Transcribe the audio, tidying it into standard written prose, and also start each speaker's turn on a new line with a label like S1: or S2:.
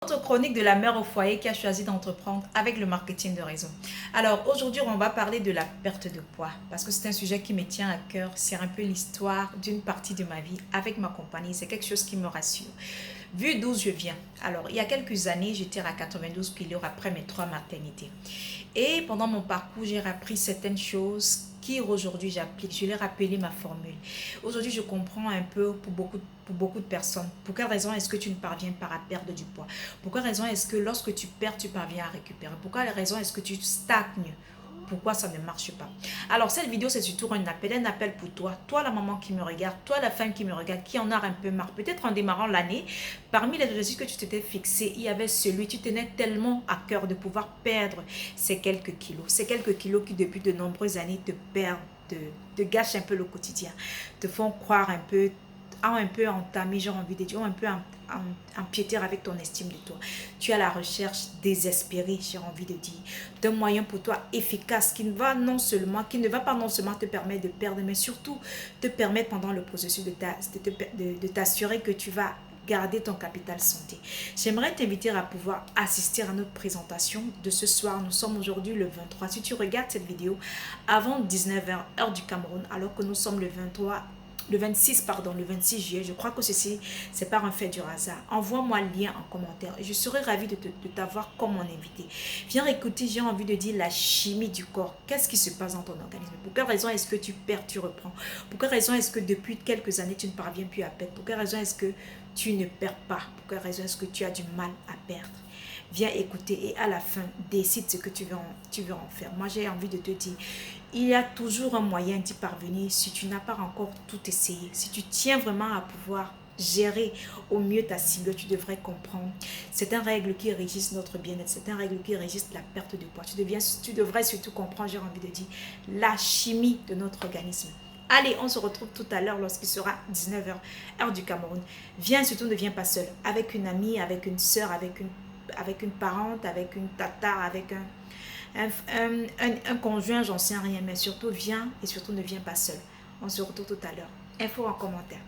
S1: Notre chronique de la mère au foyer qui a choisi d'entreprendre avec le marketing de réseau. Alors aujourd'hui, on va parler de la perte de poids parce que c'est un sujet qui me tient à cœur. C'est un peu l'histoire d'une partie de ma vie avec ma compagnie. C'est quelque chose qui me rassure. Vu d'où je viens. Alors, il y a quelques années, j'étais à 92 kilos après mes 3 maternités. Et pendant mon parcours, j'ai appris certaines choses qui aujourd'hui j'applique. Je l'ai rappelé ma formule. Aujourd'hui, je comprends un peu pour beaucoup de personnes. Pour quelle raison est-ce que tu ne parviens pas à perdre du poids? Pour quelle raison est-ce que lorsque tu perds, tu parviens à récupérer? Pour quelle raison est-ce que tu stagnes? Pourquoi ça ne marche pas? Alors, cette vidéo, c'est surtout un appel pour toi. Toi, la maman qui me regarde, toi, la femme qui me regarde, qui en a un peu marre. Peut-être en démarrant l'année, parmi les objectifs que tu t'étais fixé, il y avait celui, tu tenais tellement à cœur de pouvoir perdre ces quelques kilos. Ces quelques kilos qui, depuis de nombreuses années, te perdent, te gâchent un peu le quotidien, te font croire un peu entamé, j'ai envie de dire, un peu empiéter avec ton estime de toi. Tu as la recherche désespérée, j'ai envie de dire, d'un moyen pour toi efficace qui ne va pas non seulement te permettre de perdre, mais surtout te permettre pendant le processus de t'assurer que tu vas garder ton capital santé. J'aimerais t'inviter à pouvoir assister à notre présentation de ce soir. Nous sommes aujourd'hui le 23. Si tu regardes cette vidéo avant 19h, heure du Cameroun, alors que nous sommes le 26, pardon, le 26 juillet. Je crois que ceci, c'est par un fait du hasard. Envoie-moi le lien en commentaire et je serai ravie de t'avoir comme mon invité. Viens écouter, j'ai envie de dire la chimie du corps. Qu'est-ce qui se passe dans ton organisme? Pour quelle raison est-ce que tu perds, tu reprends? Pour quelle raison est-ce que depuis quelques années, tu ne parviens plus à perdre? Pour quelle raison est-ce que tu ne perds pas? Pour quelle raison est-ce que tu as du mal à perdre? Viens écouter et à la fin, décide ce que tu veux en faire. Moi, j'ai envie de te dire, il y a toujours un moyen d'y parvenir si tu n'as pas encore tout essayé. Si tu tiens vraiment à pouvoir gérer au mieux ta cible, tu devrais comprendre. C'est une règle qui régisse notre bien-être, c'est une règle qui régisse la perte de poids. Tu devrais surtout comprendre, j'ai envie de dire, la chimie de notre organisme. Allez, on se retrouve tout à l'heure lorsqu'il sera 19h, heure du Cameroun. Viens, surtout ne viens pas seul, avec une amie, avec une soeur, avec une parente, avec une tata, avec un conjoint, j'en sais rien, mais surtout viens et surtout ne viens pas seul. On se retrouve tout à l'heure. Info en commentaire.